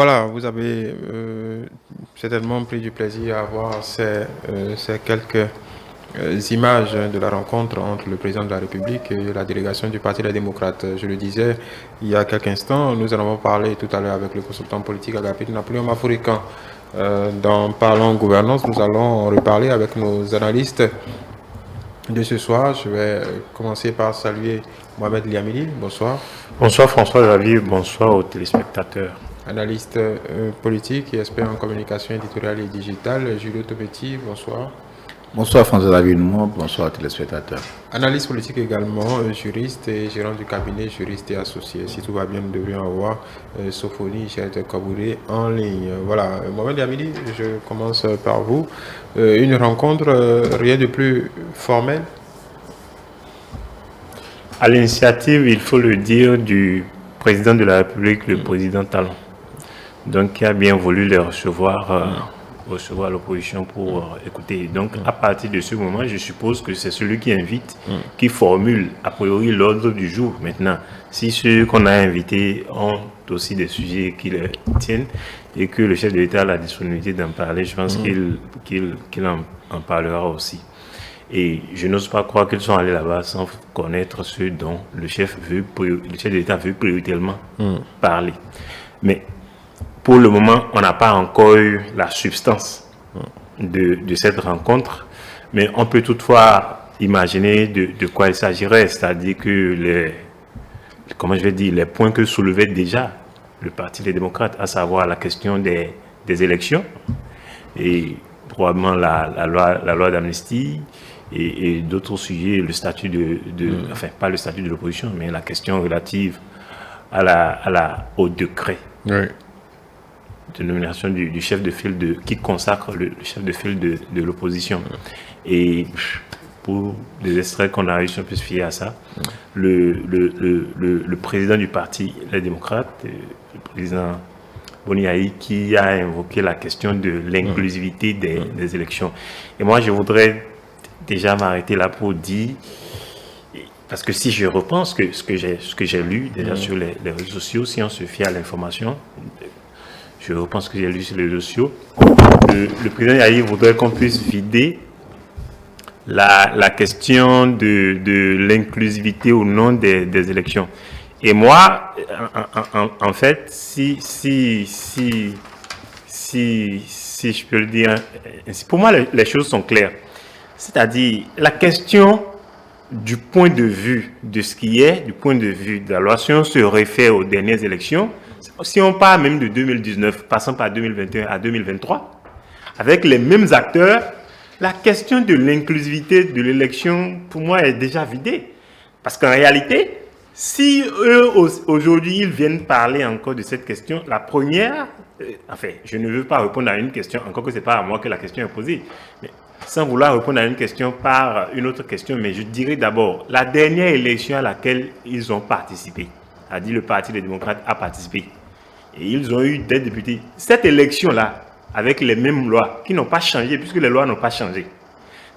voilà, vous avez certainement pris du plaisir à voir ces quelques images de la rencontre entre le président de la République et la délégation du Parti des démocrates. Je le disais il y a quelques instants, nous allons parler tout à l'heure avec le consultant politique Agapit Napoléon Mafourican. Dans Parlons Gouvernance, nous allons reparler avec nos analystes de ce soir. Je vais commencer par saluer Mohamed Liamili. Bonsoir. Bonsoir François Javier, bonsoir aux téléspectateurs. Analyste politique et expert en communication éditoriale et digitale, Julio Topetti, bonsoir. Bonsoir François David, bonsoir aux téléspectateurs. Analyste politique également, juriste et gérant du cabinet juriste et associé. Si tout va bien, nous devrions avoir Sophonie Chelte Kabouré en ligne. Voilà, Mohamed Yamili, je commence par vous. Une rencontre, rien de plus formel? À l'initiative, il faut le dire, du président de la République, le président Talon. Donc, qui a bien voulu les recevoir l'opposition pour écouter. Donc, à partir de ce moment, je suppose que c'est celui qui invite, qui formule a priori l'ordre du jour. Maintenant, si ceux qu'on a invités ont aussi des sujets qui les tiennent et que le chef de l'État a la disponibilité d'en parler, je pense qu'il en parlera aussi. Et je n'ose pas croire qu'ils sont allés là-bas sans connaître ce dont le chef de l'État veut prioritairement parler. Mais pour le moment, on n'a pas encore eu la substance de cette rencontre, mais on peut toutefois imaginer de quoi il s'agirait, c'est-à-dire que les points que soulevait déjà le Parti des démocrates, à savoir la question des élections et probablement la loi d'amnistie et d'autres sujets, le statut enfin pas le statut de l'opposition, mais la question relative au décret. Oui. De nomination du chef de file qui consacre le chef de file de l'opposition. Et pour les extraits qu'on a réussi à se fier à ça, le président du parti, les démocrates, le président Boniaï, qui a invoqué la question de l'inclusivité des élections. Et moi, je voudrais déjà m'arrêter là pour dire, parce que si je repense ce que j'ai lu déjà sur les réseaux sociaux, si on se fie à l'information, je repense que j'ai lu sur les réseaux sociaux, le président Yahi voudrait qu'on puisse vider la question de l'inclusivité ou non des élections. Et moi, en fait, si je peux le dire, pour moi, les choses sont claires. C'est-à-dire, la question du point de vue de ce qui est, du point de vue de la loi, si on se réfère aux dernières élections, si on part même de 2019, passant par 2021 à 2023, avec les mêmes acteurs, la question de l'inclusivité de l'élection, pour moi, est déjà vidée. Parce qu'en réalité, si eux, aujourd'hui, ils viennent parler encore de cette question, la première, enfin, je ne veux pas répondre à une question, encore que ce n'est pas à moi que la question est posée, mais sans vouloir répondre à une question par une autre question, mais je dirais d'abord, la dernière élection à laquelle ils ont participé, a dit le Parti des démocrates a participé, et ils ont eu des députés. Cette élection-là, avec les mêmes lois, qui n'ont pas changé, puisque les lois n'ont pas changé.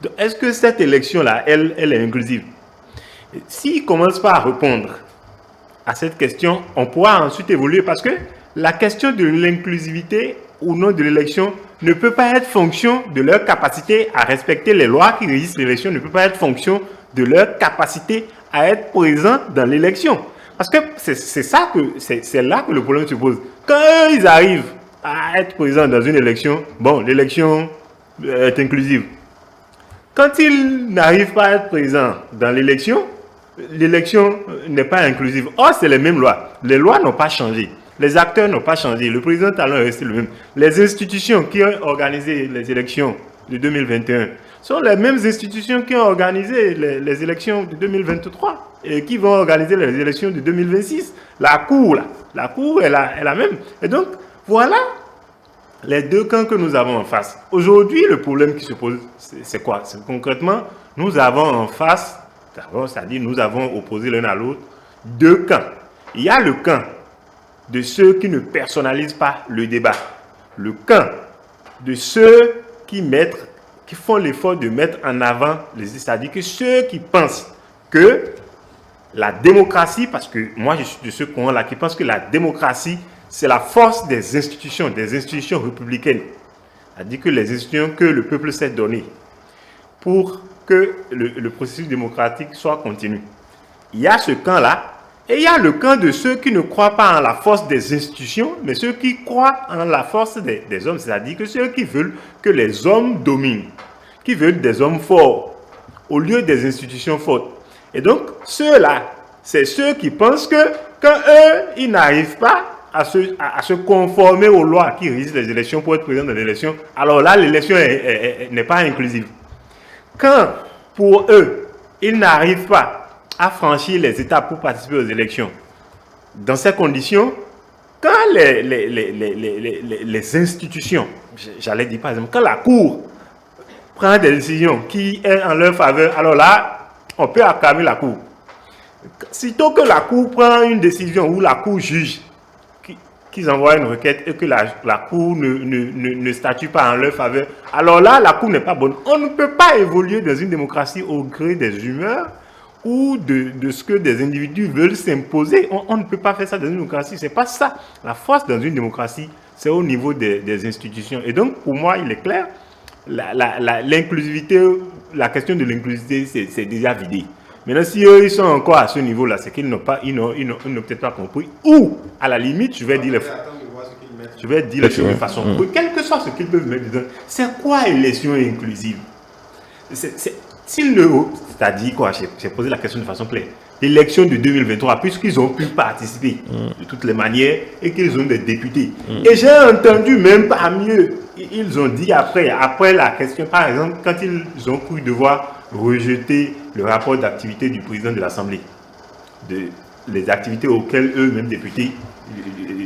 Donc, est-ce que cette élection-là, elle est inclusive? S'ils commencent pas à répondre à cette question, on pourra ensuite évoluer, parce que la question de l'inclusivité ou non de l'élection ne peut pas être fonction de leur capacité à respecter les lois qui régissent l'élection, ne peut pas être fonction de leur capacité à être présent dans l'élection. Parce que c'est là que le problème se pose. Quand eux, ils arrivent à être présents dans une élection, bon, l'élection est inclusive. Quand ils n'arrivent pas à être présents dans l'élection n'est pas inclusive. Or, c'est les mêmes lois. Les lois n'ont pas changé. Les acteurs n'ont pas changé. Le président Talon est resté le même. Les institutions qui ont organisé les élections de 2021 sont les mêmes institutions qui ont organisé les élections de 2023 et qui vont organiser les élections de 2026. La Cour est la même. Et donc, voilà les deux camps que nous avons en face. Aujourd'hui, le problème qui se pose, c'est quoi? C'est concrètement, nous avons en face, c'est-à-dire nous avons opposé l'un à l'autre deux camps. Il y a le camp de ceux qui ne personnalisent pas le débat. Le camp de ceux qui font l'effort de mettre en avant, c'est-à-dire que ceux qui pensent que la démocratie, parce que moi je suis de ceux qui pensent que la démocratie, c'est la force des institutions républicaines. C'est-à-dire que les institutions que le peuple s'est données pour que le processus démocratique soit continu. Il y a ce camp-là, et il y a le camp de ceux qui ne croient pas en la force des institutions, mais ceux qui croient en la force des hommes, c'est-à-dire que ceux qui veulent que les hommes dominent, qui veulent des hommes forts, au lieu des institutions fortes. Et donc, ceux-là, c'est ceux qui pensent que quand eux, ils n'arrivent pas à se conformer aux lois qui régissent les élections pour être président de l'élection, alors là, l'élection n'est pas inclusive. Quand, pour eux, ils n'arrivent pas à franchir les étapes pour participer aux élections, dans ces conditions, quand les institutions, j'allais dire par exemple, quand la Cour prend des décisions qui sont en leur faveur, alors là, on peut acclamer la Cour. Sitôt que la Cour prend une décision où la Cour juge qu'ils envoient une requête et que la Cour ne statue pas en leur faveur, alors là, la Cour n'est pas bonne. On ne peut pas évoluer dans une démocratie au gré des humeurs ou de ce que des individus veulent s'imposer. On ne peut pas faire ça dans une démocratie. Ce n'est pas ça. La force dans une démocratie, c'est au niveau des institutions. Et donc, pour moi, il est clair, l'inclusivité, la question de l'inclusivité, c'est déjà vidé. Maintenant, si eux, ils sont encore à ce niveau-là, c'est qu'ils n'ont peut-être pas compris. Ou, à la limite, je vais dire les choses de façon... Quel que soit ce qu'ils peuvent mettre dedans, c'est quoi élection inclusive? C'est-à-dire quoi? J'ai posé la question de façon claire. L'élection de 2023, puisqu'ils ont pu participer de toutes les manières et qu'ils ont des députés. Et j'ai entendu même parmi eux, ils ont dit après la question, par exemple, quand ils ont cru devoir rejeter le rapport d'activité du président de l'Assemblée, les activités auxquelles eux-mêmes députés,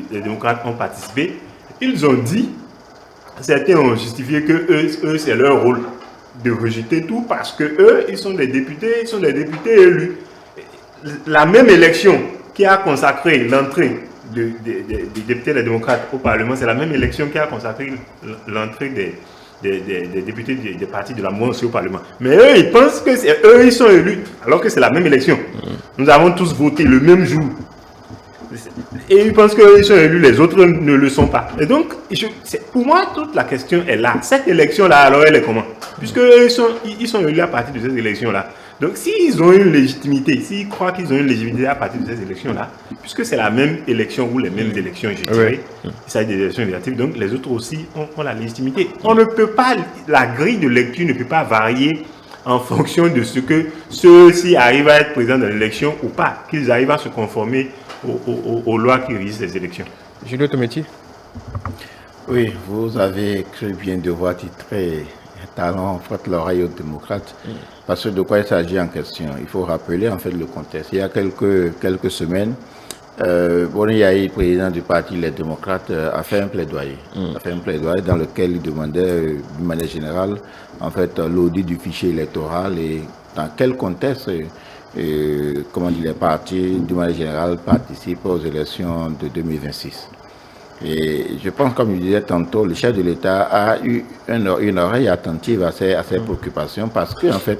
les démocrates ont participé, ils ont dit, certains ont justifié que eux c'est leur rôle de rejeter tout parce que eux, ils sont des députés élus. La même élection qui a consacré l'entrée des députés des démocrates au Parlement, c'est la même élection qui a consacré l'entrée des députés des partis de la mouvance au Parlement. Mais eux, ils pensent que c'est eux, ils sont élus, alors que c'est la même élection. Nous avons tous voté le même jour. Et ils pensent qu'eux, ils sont élus, les autres ne le sont pas. Et donc, pour moi, toute la question est là. Cette élection-là, alors elle est comment? Puisque ils sont élus à partir de cette élection-là. Donc, s'ils ont une légitimité, s'ils croient qu'ils ont une légitimité à partir de ces élections-là, puisque c'est la même élection ou les mêmes élections, je dirais, il s'agit des élections législatives, donc les autres aussi ont la légitimité. On ne peut pas, la grille de lecture ne peut pas varier en fonction de ce que ceux-ci arrivent à être présents dans l'élection ou pas, qu'ils arrivent à se conformer aux lois qui régissent les élections. Julio Tometti. Oui, vous avez cru bien devoir titrer talent, frotte l'oreille aux démocrates, parce que de quoi il s'agit en question. Il faut rappeler en fait le contexte. Il y a quelques semaines, Boni Yahi, président du parti Les Démocrates, a fait un plaidoyer. Dans lequel il demandait, d'une manière générale, en fait, l'audit du fichier électoral et dans quel contexte, comment dire, les partis, d'une manière générale, participent aux élections de 2026. Et je pense, comme je disais tantôt, le chef de l'État a eu une oreille attentive à ces préoccupations parce que, en fait,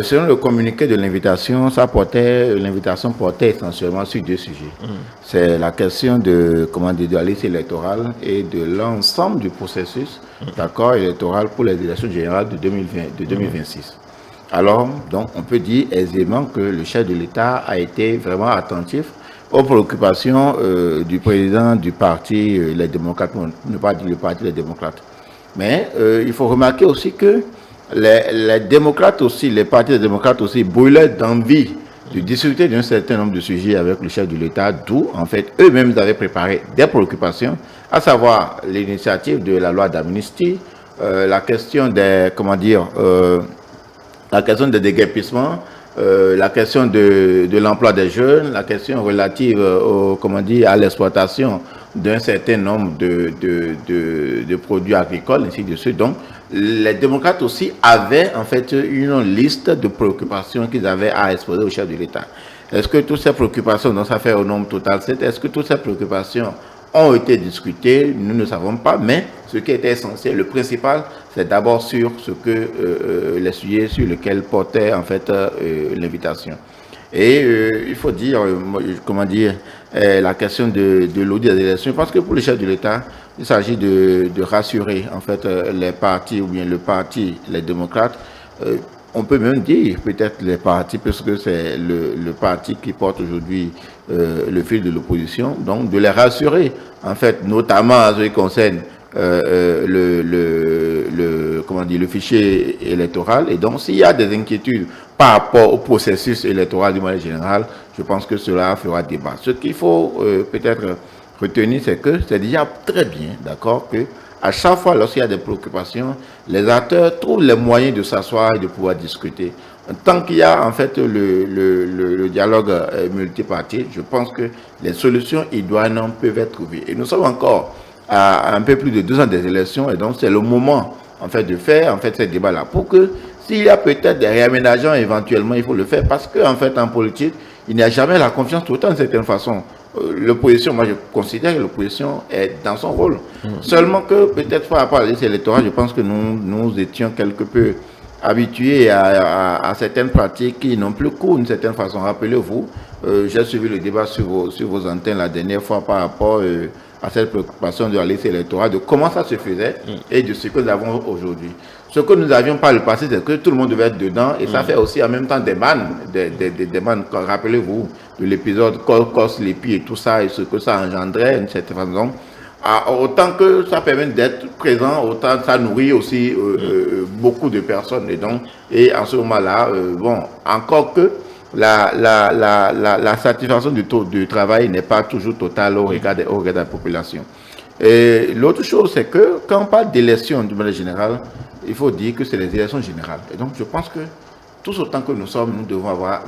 selon le communiqué de l'invitation, l'invitation portait essentiellement sur deux sujets. C'est la question de la liste électorale et de l'ensemble du processus d'accord électoral pour les élections générales de 2026. Alors, donc, on peut dire aisément que le chef de l'État a été vraiment attentif aux préoccupations du président du parti Les Démocrates, ne pas dire le parti Les Démocrates. Mais il faut remarquer aussi que les démocrates aussi, les partis des démocrates aussi brûlaient d'envie de discuter d'un certain nombre de sujets avec le chef de l'État, d'où en fait eux-mêmes avaient préparé des préoccupations, à savoir l'initiative de la loi d'amnistie, la question des, la question des déguerpissements, la question de l'emploi des jeunes, la question relative à l'exploitation d'un certain nombre de produits agricoles, ainsi de suite. Donc, les démocrates aussi avaient en fait une liste de préoccupations qu'ils avaient à exposer au chef de l'État. Est-ce que toutes ces préoccupations, donc ça fait au nombre total 7, est-ce que toutes ces préoccupations ont été discutées? Nous ne savons pas, mais ce qui était essentiel, le principal, c'est d'abord sur ce que les sujets sur lesquels portait en fait l'invitation. Et il faut dire, la question de l'audit des élections, parce que pour le chef de l'État, il s'agit de rassurer en fait les partis ou bien le parti, les démocrates. On peut même dire peut-être les partis, puisque c'est le parti qui porte aujourd'hui le fil de l'opposition, donc de les rassurer, en fait, notamment en ce qui concerne le fichier électoral. Et donc, s'il y a des inquiétudes par rapport au processus électoral du manière générale, je pense que cela fera débat. Ce qu'il faut peut-être retenir, c'est que c'est déjà très bien, d'accord, que à chaque fois, lorsqu'il y a des préoccupations, les acteurs trouvent les moyens de s'asseoir et de pouvoir discuter. Tant qu'il y a en fait le dialogue multipartite, je pense que les solutions idoines peuvent être trouvées. Et nous sommes encore à un peu plus de 2 ans des élections, et donc c'est le moment en fait de faire en fait ces débats-là pour que s'il y a peut-être des réaménagements éventuellement, il faut le faire parce qu'en fait en politique, il n'y a jamais la confiance tout le temps d'une certaine façon. L'opposition, moi je considère que l'opposition est dans son rôle. Seulement que peut-être par rapport à la liste électorale, je pense que nous étions quelque peu habitués à certaines pratiques qui n'ont plus cours d'une certaine façon. Rappelez-vous, j'ai suivi le débat sur vos antennes la dernière fois par rapport à cette préoccupation de la liste électorale, de comment ça se faisait et de ce que nous avons aujourd'hui. Ce que nous avions par le passé, c'est que tout le monde devait être dedans et ça fait aussi en même temps des bannes. Rappelez-vous de l'épisode Kos-Lépi et tout ça et ce que ça engendrait d'une certaine façon. Autant que ça permet d'être présent, autant ça nourrit aussi beaucoup de personnes. Et en ce moment-là, encore que la satisfaction du taux de travail n'est pas toujours totale au regard de la population. Et l'autre chose, c'est que quand on parle d'élections de manière générale, il faut dire que c'est les élections générales. Et donc, je pense que tous autant que nous sommes, nous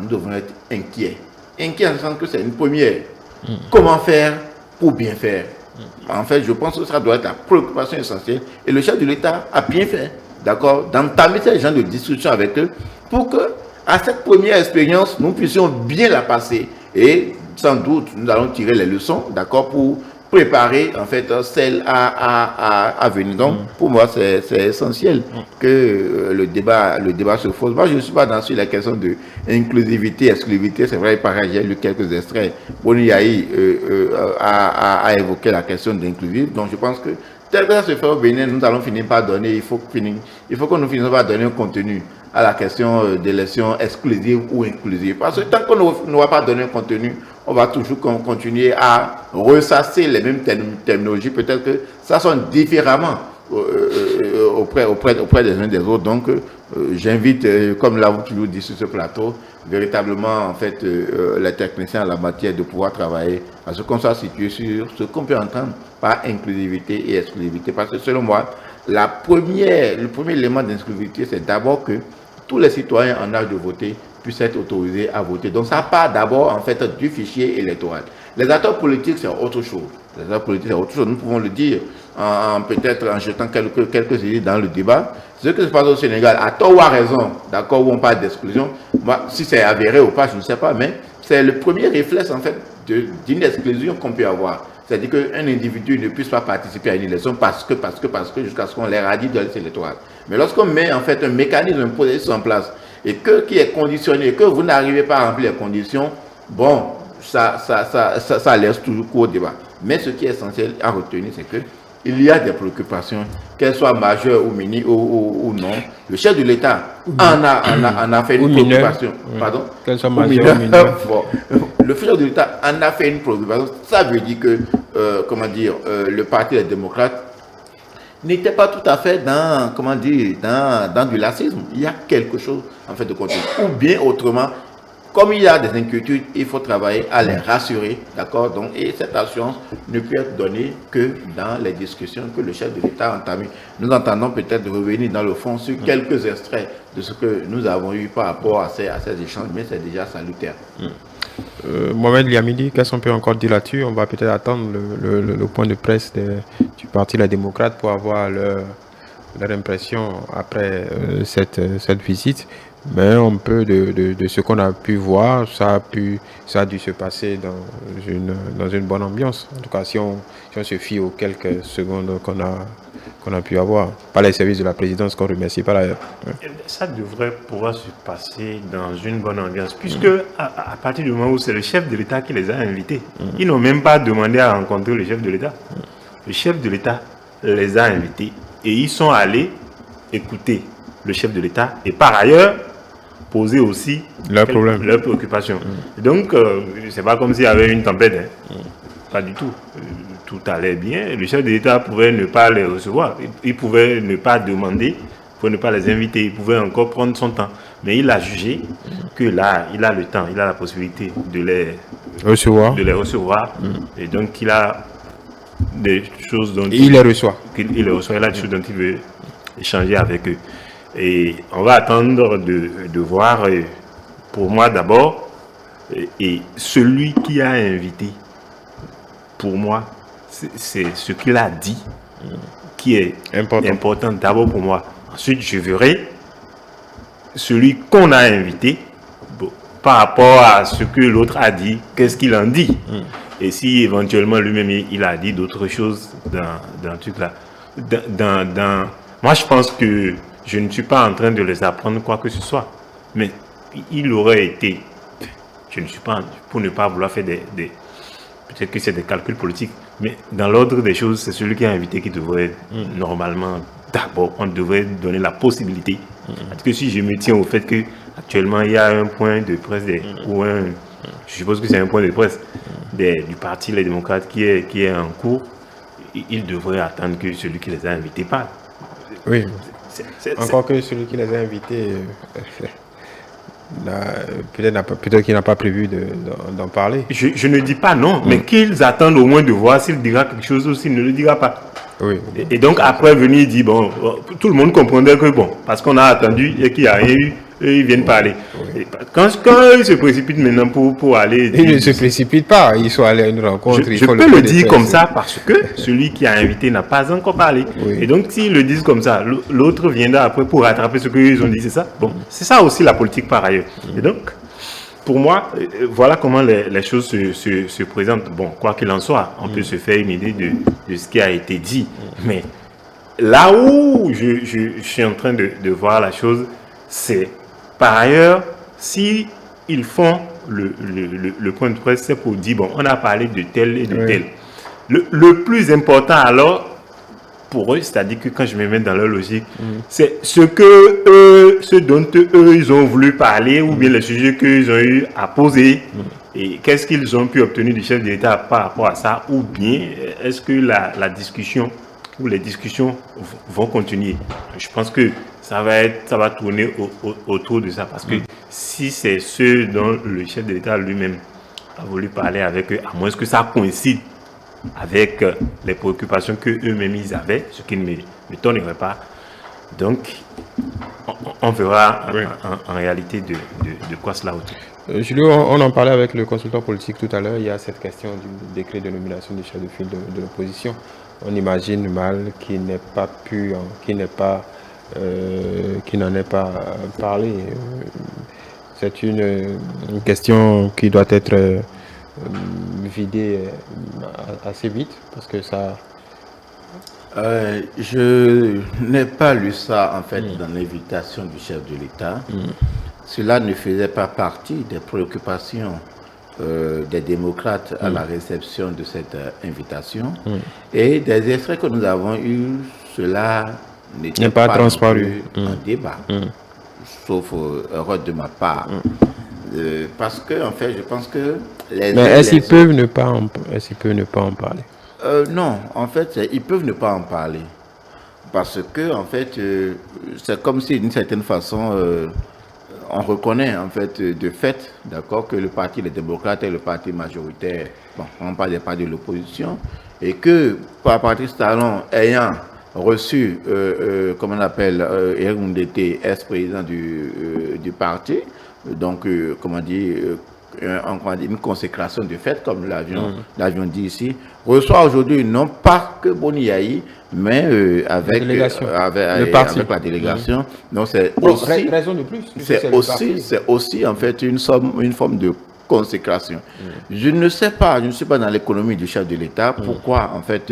devons être inquiets. Inquiets en sens que c'est une première. Comment faire pour bien faire? En fait, je pense que ça doit être la préoccupation essentielle. Et le chef de l'État a bien fait, d'accord, d'entamer ces gens de discussion avec eux pour que, à cette première expérience, nous puissions bien la passer. Et sans doute, nous allons tirer les leçons, d'accord, pour préparer en fait celle à venir. Donc pour moi c'est essentiel que le débat se pose. Moi je ne suis pas dans sur la question de inclusivité, exclusivité. C'est vrai, pareil, j'ai lu quelques extraits. Boni Yahi a évoqué la question d'inclusivité. Donc je pense que tel que ça se fait au Bénin, nous allons finir par donner, il faut que nous finissions par donner un contenu à la question d'élection exclusive ou inclusive. Parce que tant qu'on ne va pas donner un contenu, on va toujours continuer à ressasser les mêmes terminologies. Peut-être que ça sonne différemment auprès des uns des autres. Donc, j'invite, comme l'avons toujours dit sur ce plateau, véritablement, en fait, les techniciens en la matière de pouvoir travailler à ce qu'on soit situé sur ce qu'on peut entendre par inclusivité et exclusivité. Parce que selon moi, le premier élément d'inclusivité, c'est d'abord que tous les citoyens en âge de voter puissent être autorisés à voter. Donc ça part d'abord en fait du fichier électoral. Les acteurs politiques, c'est autre chose. Les acteurs politiques, c'est autre chose. Nous pouvons le dire peut-être en jetant quelques idées dans le débat. Ce que se passe au Sénégal, à tort ou à raison, d'accord, où on parle d'exclusion, si c'est avéré ou pas, je ne sais pas, mais c'est le premier réflexe en fait d'une exclusion qu'on peut avoir. C'est-à-dire qu'un individu ne puisse pas participer à une élection parce que jusqu'à ce qu'on l'éradie de la liste électorale. Mais lorsqu'on met en fait un mécanisme, un processus en place et qui est conditionné, et que vous n'arrivez pas à remplir les conditions, bon, ça laisse toujours court au débat. Mais ce qui est essentiel à retenir, c'est que il y a des préoccupations, qu'elles soient majeures ou minimes ou non. Le chef de l'État en a fait une préoccupation. Pardon? Qu'elles soient majeures ou mineures. Le chef de l'État en a fait une préoccupation. Ça veut dire que, le Parti des démocrates n'était pas tout à fait dans du laxisme. Il y a quelque chose en fait de continu. Ou bien autrement, comme il y a des inquiétudes, il faut travailler à les rassurer, d'accord? Donc, et cette assurance ne peut être donnée que dans les discussions que le chef de l'État a entamées. Nous entendons peut-être revenir dans le fond sur quelques extraits de ce que nous avons eu par rapport à ces échanges, mais c'est déjà salutaire. Mohamed Liamidi, qu'est-ce qu'on peut encore dire là-dessus? On va peut-être attendre le point de presse du Parti La Démocrate pour avoir leur impression après cette visite. Mais on peut, de ce qu'on a pu voir, ça a dû se passer dans une bonne ambiance. En tout cas, si on se fie aux quelques secondes qu'on a pu avoir, par les services de la présidence, qu'on remercie par ailleurs. Ça devrait pouvoir se passer dans une bonne ambiance, puisque à partir du moment où c'est le chef de l'État qui les a invités, ils n'ont même pas demandé à rencontrer le chef de l'État. Le chef de l'État les a invités et ils sont allés écouter le chef de l'État et par ailleurs poser aussi leurs préoccupations. Donc, c'est pas comme s'il y avait une tempête. Hein. Pas du tout. Tout allait bien. Le chef de l'État pouvait ne pas les recevoir. Il pouvait ne pas demander, il pouvait ne pas les inviter. Il pouvait encore prendre son temps. Mais il a jugé que là, il a le temps, il a la possibilité de les recevoir. Et donc, il a des choses dont il les reçoit. Il a des choses dont il veut échanger avec eux. Et on va attendre de voir, pour moi d'abord, et celui qui a invité, pour moi, c'est ce qu'il a dit qui est important d'abord pour moi. Ensuite, je verrai celui qu'on a invité par rapport à ce que l'autre a dit, qu'est-ce qu'il en dit. Et si éventuellement lui-même il a dit d'autres choses dans le truc là. Moi, je pense que je ne suis pas en train de les apprendre quoi que ce soit. Mais il aurait été, je ne suis pas, pour ne pas vouloir faire peut-être que c'est des calculs politiques, mais dans l'ordre des choses, c'est celui qui est invité qui devrait normalement, d'abord, on devrait donner la possibilité. Parce que si je me tiens au fait que actuellement il y a un point de presse, je suppose que c'est un point de presse du parti Les Démocrates qui est en cours, il devrait attendre que celui qui les a invités parle. Oui. Encore que celui qui les a invités, peut-être qu'il n'a pas prévu d'en parler. Je ne dis pas non, mais qu'ils attendent au moins de voir s'il dira quelque chose ou s'il ne le dira pas. Oui. Et donc après venir dire, bon, tout le monde comprendrait que bon, parce qu'on a attendu et qu'il n'y a rien eu, et ils viennent parler. Oui. Quand ils se précipitent maintenant pour aller... Ils ne se précipitent pas, ils sont allés à une rencontre. Je peux le dire comme ça parce que celui qui a invité n'a pas encore parlé. Oui. Et donc s'ils le disent comme ça, l'autre viendra après pour rattraper ce qu'ils ont dit, c'est ça. Bon, c'est ça aussi la politique par ailleurs. Et donc, pour moi, voilà comment les choses se présentent. Bon, quoi qu'il en soit, on peut se faire une idée de ce qui a été dit. Mais là où je suis en train de voir la chose, c'est par ailleurs, si ils font le point de presse, c'est pour dire, bon, on a parlé de tel et de tel. Le plus important alors, pour eux, c'est-à-dire que quand je me mets dans leur logique, c'est ce dont eux, ils ont voulu parler, ou bien les sujets qu'ils ont eu à poser, et qu'est-ce qu'ils ont pu obtenir du chef de l'État par rapport à ça, ou bien est-ce que la discussion ou les discussions vont continuer. Je pense que ça va tourner autour de ça, parce que si c'est ce dont le chef de l'État lui-même a voulu parler avec eux, à moins que ça coïncide avec les préoccupations qu'eux-mêmes ils avaient, ce qui ne m'étonnerait pas. Donc, on verra en réalité de quoi cela retourne. Julio, on en parlait avec le consultant politique tout à l'heure. Il y a cette question du décret de nomination du chef de file de l'opposition. On imagine mal qu'il n'ait pas pu, qu'il n'en ait pas parlé. C'est une question qui doit être vidée assez vite, parce que ça... Je n'ai pas lu ça, en fait, dans l'invitation du chef de l'État. Cela ne faisait pas partie des préoccupations des démocrates à la réception de cette invitation. Et des extraits que nous avons eus, cela n'était pas transparu en débat, sauf erreur de ma part. Parce que, en fait, je pense que... Mais est-ce qu'ils peuvent ne pas en parler? Non, en fait, ils peuvent ne pas en parler. Parce que, en fait, c'est comme si, d'une certaine façon, on reconnaît, en fait, de fait, d'accord, que le parti des démocrates est le parti majoritaire, bon, on parle des partis de l'opposition, et que, par Patrice Talon, ayant reçu, comment on appelle, Eric Ndete, ex-président du parti, donc, comment dire, une consécration de fait, comme l'avions dit ici, reçoit aujourd'hui non pas que Boni Yayi, mais avec la délégation. Donc c'est aussi, raison de plus. C'est aussi en fait une forme de consécration. Je ne sais pas, je ne suis pas dans l'économie du chef de l'État, pourquoi en fait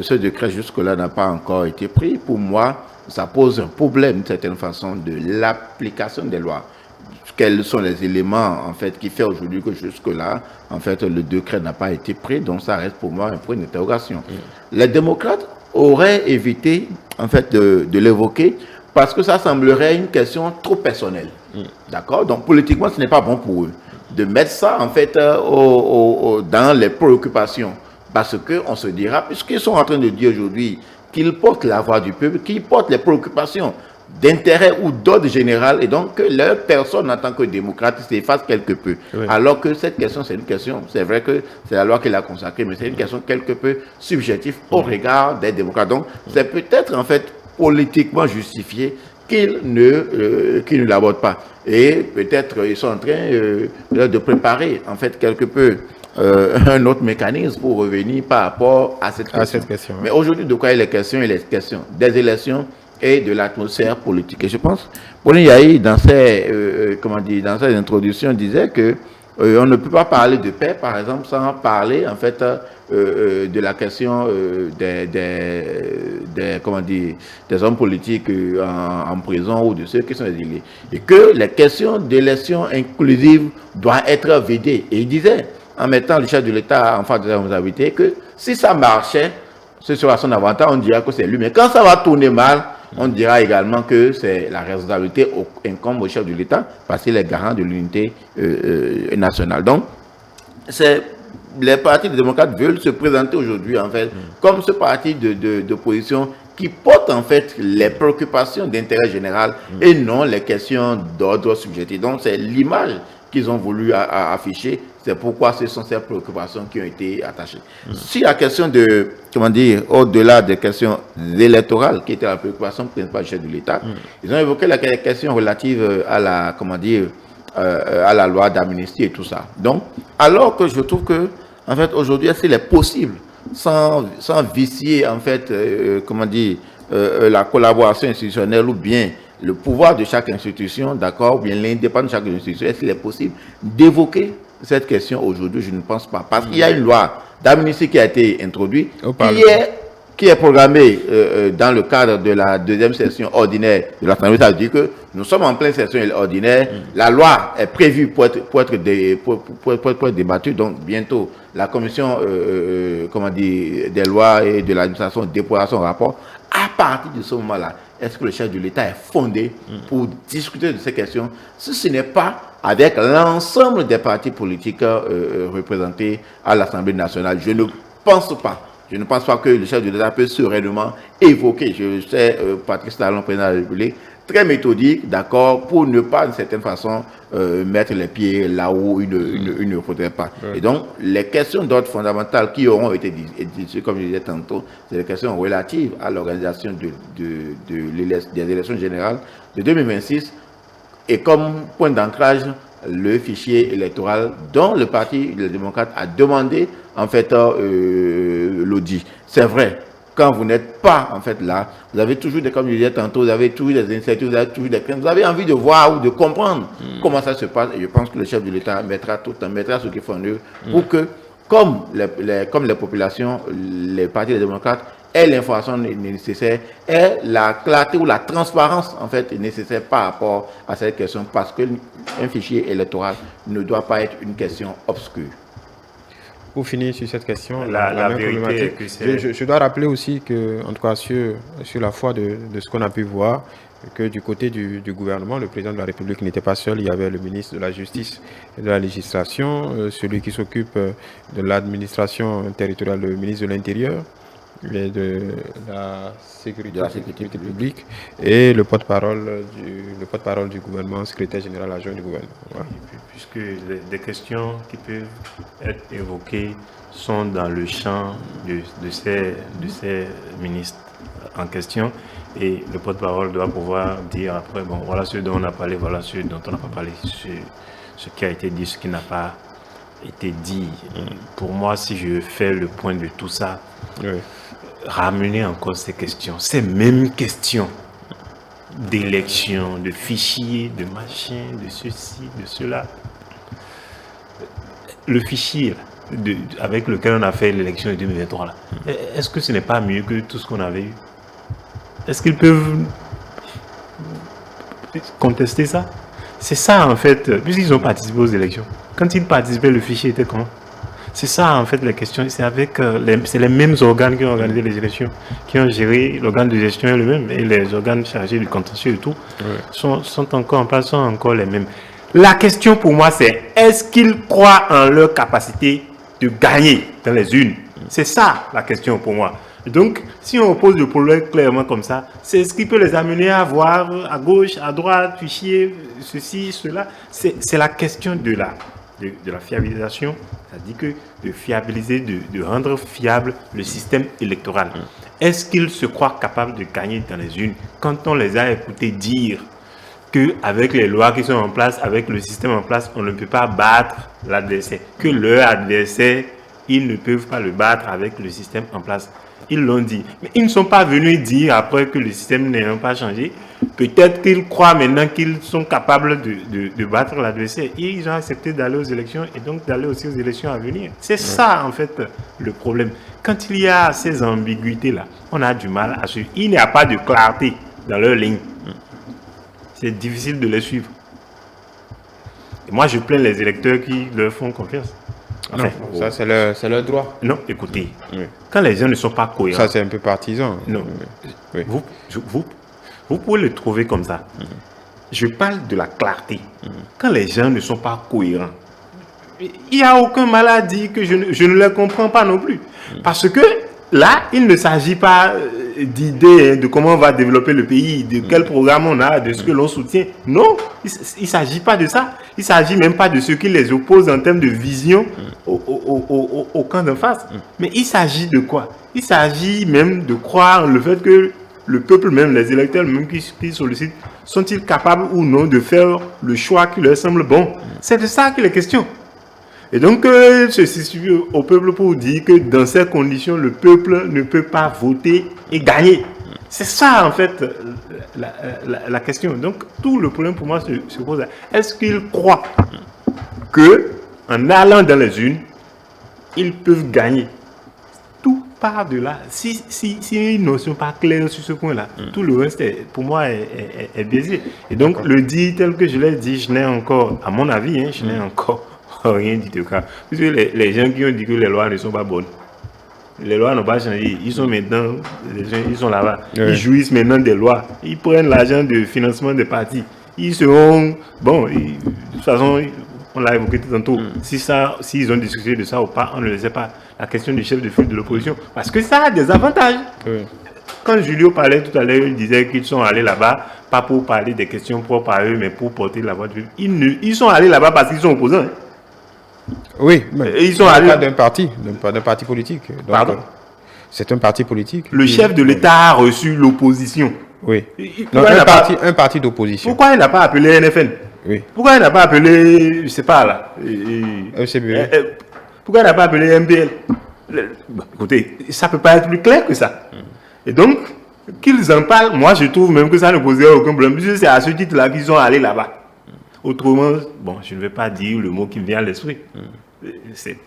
ce décret jusque-là n'a pas encore été pris. Pour moi, ça pose un problème d'une certaine façon de l'application des lois. Quels sont les éléments en fait qui fait aujourd'hui que jusque-là en fait le décret n'a pas été pris, donc ça reste pour moi un point d'interrogation. Les démocrates auraient évité en fait de l'évoquer parce que ça semblerait une question trop personnelle. D'accord? Donc politiquement ce n'est pas bon pour eux de mettre ça en fait dans les préoccupations, parce qu'on se dira, puisqu'ils sont en train de dire aujourd'hui qu'ils portent la voix du peuple, qu'ils portent les préoccupations d'intérêt ou d'ordre général, et donc que leur personne en tant que démocrate s'efface quelque peu. Oui. Alors que cette question, c'est une question, c'est vrai que c'est la loi qui l'a consacrée, mais c'est une question quelque peu subjective au regard des démocrates. Donc c'est peut-être en fait politiquement justifié qu'ils ne l'abordent pas. Et peut-être ils sont en train de préparer en fait quelque peu un autre mécanisme pour revenir par rapport à cette question. Mais aujourd'hui, de quoi il est question? Il est question des élections et de l'atmosphère politique. Et je pense, Boni Yayi, dans ses introductions, disait que on ne peut pas parler de paix, par exemple, sans parler, en fait, de la question des hommes politiques en prison ou de ceux qui sont exilés. Et que les questions d'élections inclusives doivent être vidées. Et il disait, en mettant le chef de l'État en face de la responsabilité, que si ça marchait, ce sera son avantage, on dira que c'est lui. Mais quand ça va tourner mal, on dira également que c'est la responsabilité incombe au chef de l'État parce qu'il est garant de l'unité nationale. Donc, les partis de démocrates veulent se présenter aujourd'hui en fait comme ce parti d'opposition qui porte en fait les préoccupations d'intérêt général et non les questions d'ordre subjectif. Donc, c'est l'image qu'ils ont voulu afficher. C'est pourquoi ce sont ces préoccupations qui ont été attachées. Si la question de, au-delà des questions électorales, qui était la préoccupation principale du chef de l'État, ils ont évoqué la question relative à la loi d'amnistie et tout ça. Donc, alors que je trouve que, en fait, aujourd'hui, s'il est possible, sans vicier, en fait, la collaboration institutionnelle ou bien le pouvoir de chaque institution, d'accord, ou bien l'indépendance de chaque institution, est-ce qu'il est possible d'évoquer cette question aujourd'hui? Je ne pense pas. Parce qu'il y a une loi d'amnistie qui a été introduite, qui est programmée dans le cadre de la deuxième session ordinaire de l'Assemblée. Ça veut dire que nous sommes en pleine session ordinaire. La loi est prévue pour être débattue. Donc, bientôt, la commission des lois et de l'administration déposera son rapport. À partir de ce moment-là, est-ce que le chef de l'État est fondé pour discuter de ces questions, si ce n'est pas avec l'ensemble des partis politiques représentés à l'Assemblée nationale? Je ne pense pas. Je ne pense pas que le chef de l'État peut sereinement évoquer, je sais, Patrice Talon, président de la République, très méthodique, d'accord, pour ne pas, d'une certaine façon, mettre les pieds là où il ne faudrait pas. Et donc, les questions d'ordre fondamental qui auront été discutées, comme je disais tantôt, c'est les questions relatives à l'organisation des élections générales de 2026 et comme point d'ancrage, le fichier électoral dont le Parti des démocrates a demandé, en fait, l'audit. C'est vrai. Quand vous n'êtes pas, en fait, là, vous avez toujours, comme je disais tantôt, vous avez toujours des incertitudes, vous avez toujours des craintes, vous avez envie de voir ou de comprendre comment ça se passe. Et je pense que le chef de l'État mettra ce qu'il faut en œuvre pour que, comme les populations, les partis des démocrates aient l'information nécessaire, aient la clarté ou la transparence, en fait, nécessaire par rapport à cette question, parce qu'un fichier électoral ne doit pas être une question obscure. Pour finir sur cette question, la vérité, je dois rappeler aussi que, en tout cas, sur la foi de ce qu'on a pu voir, que du côté du gouvernement, le président de la République n'était pas seul. Il y avait le ministre de la Justice et de la Législation, celui qui s'occupe de l'administration territoriale, le ministre de l'Intérieur et de la sécurité publique, et le porte-parole du gouvernement, secrétaire général adjoint du gouvernement. Voilà. Puisque des questions qui peuvent être évoquées sont dans le champ de ces ministres en question, et le porte-parole doit pouvoir dire après, bon, voilà ce dont on a parlé, voilà ce dont on n'a pas parlé. ce qui a été dit, ce qui n'a pas été dit. Pour moi, si je fais le point de tout ça, ramener encore ces questions, ces mêmes questions d'élection, de fichiers, de machin, de ceci, de cela. Le fichier avec lequel on a fait l'élection de 2023, là, est-ce que ce n'est pas mieux que tout ce qu'on avait eu? Est-ce qu'ils peuvent contester ça? C'est ça, en fait, puisqu'ils ont participé aux élections. Quand ils participaient, le fichier était comment? C'est ça, en fait, la question. C'est avec c'est les mêmes organes qui ont organisé les élections, qui ont géré, l'organe de gestion est le même, et les organes chargés du contentieux et tout sont encore en place, sont encore les mêmes. La question pour moi, c'est est-ce qu'ils croient en leur capacité de gagner dans les urnes? C'est ça, la question pour moi. Donc, si on pose le problème clairement comme ça, c'est ce qui peut les amener à voir à gauche, à droite, fichier, ceci, cela. C'est la question de la fiabilisation, c'est-à-dire que de fiabiliser, de rendre fiable le système électoral. Est-ce qu'ils se croient capables de gagner dans les urnes quand on les a écoutés dire qu'avec les lois qui sont en place, avec le système en place, on ne peut pas battre l'adversaire, que leur adversaire, ils ne peuvent pas le battre avec le système en place? Ils l'ont dit. Mais ils ne sont pas venus dire après que le système n'a pas changé. Peut-être qu'ils croient maintenant qu'ils sont capables de battre l'adversaire. Et ils ont accepté d'aller aux élections et donc d'aller aussi aux élections à venir. C'est ça, en fait, le problème. Quand il y a ces ambiguïtés-là, on a du mal à suivre. Il n'y a pas de clarté dans leur ligne. C'est difficile de les suivre. Et moi, je plains les électeurs qui leur font confiance. Enfin, non, ça c'est leur droit. Non, écoutez, quand les gens ne sont pas cohérents... Ça c'est un peu partisan. Non, vous pouvez le trouver comme ça. Je parle de la clarté. Quand les gens ne sont pas cohérents, il n'y a aucun mal à dire que je ne les comprends pas non plus. Parce que là, il ne s'agit pas d'idées de comment on va développer le pays, de quel programme on a, de ce que l'on soutient. Non, il ne s'agit pas de ça. Il ne s'agit même pas de ce qui les oppose en termes de vision au camp d'en face. Mais il s'agit de quoi? Il s'agit même de croire le fait que le peuple même, les électeurs même qui sollicitent, sont-ils capables ou non de faire le choix qui leur semble bon? C'est de ça qu'il est question. Et donc, ceci suffit au peuple pour dire que dans ces conditions, le peuple ne peut pas voter et gagner. C'est ça, en fait, la question. Donc, tout le problème pour moi se pose là. Est-ce qu'ils croient qu'en allant dans les urnes, ils peuvent gagner? Tout part de là. Si ils ne sont pas clairs sur ce point-là, tout le reste, pour moi, est biaisé. Et donc, le dire tel que je l'ai dit, je n'ai encore, à mon avis, je n'ai encore rien dit de cas. Puisque les gens qui ont dit que les lois ne sont pas bonnes, les lois n'ont pas changé. Ils sont maintenant, ils sont là-bas. Ils jouissent maintenant des lois. Ils prennent l'argent de financement des partis. Ils seront, bon, de toute façon, on l'a évoqué tantôt. S'ils ont discuté de ça ou pas, on ne le sait pas. La question du chef de file de l'opposition. Parce que ça a des avantages. Quand Julio parlait tout à l'heure, il disait qu'ils sont allés là-bas, pas pour parler des questions propres à eux, mais pour porter la voix de Dieu. Ils sont allés là-bas parce qu'ils sont opposants. Oui, mais ils sont allés d'un parti politique. Donc, pardon? C'est un parti politique. Le chef de l'État a reçu l'opposition. Oui. Donc, un parti d'opposition. Pourquoi il n'a pas appelé NFN? Oui. Pourquoi il n'a pas appelé, je ne sais pas là, pourquoi il n'a pas appelé MPL? Écoutez, ça ne peut pas être plus clair que ça. Et donc, qu'ils en parlent, moi je trouve même que ça ne posait aucun problème. Puisque c'est à ce titre-là qu'ils sont allés là-bas. Autrement, bon, je ne vais pas dire le mot qui me vient à l'esprit.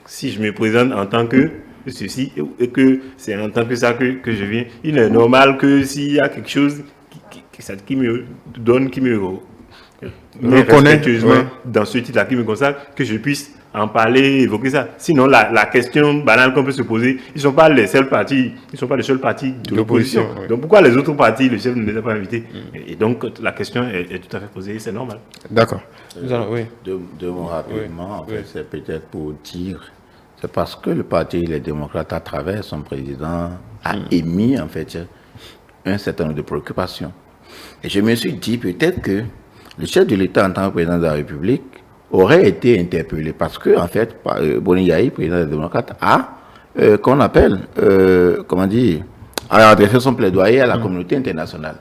Si je me présente en tant que ceci et que c'est en tant que ça que je viens, il est normal que s'il y a quelque chose qui me donne, qui me reconnaît dans ce titre-là, qui me consacre, que je puisse en parler, évoquer ça. Sinon, la question banale qu'on peut se poser, ils ne sont pas les seuls partis, de l'opposition. Oui. Donc pourquoi les autres partis, le chef ne les a pas invités? Et donc la question est tout à fait posée, c'est normal. D'accord. Deux mots rapidement, en fait, c'est peut-être pour dire, c'est parce que le parti Les Démocrates, à travers son président, a émis en fait un certain nombre de préoccupations. Et je me suis dit peut-être que le chef de l'État en tant que président de la République aurait été interpellé parce que, en fait, Boni Yahi, président des démocrates, a, a adressé son plaidoyer à la communauté internationale.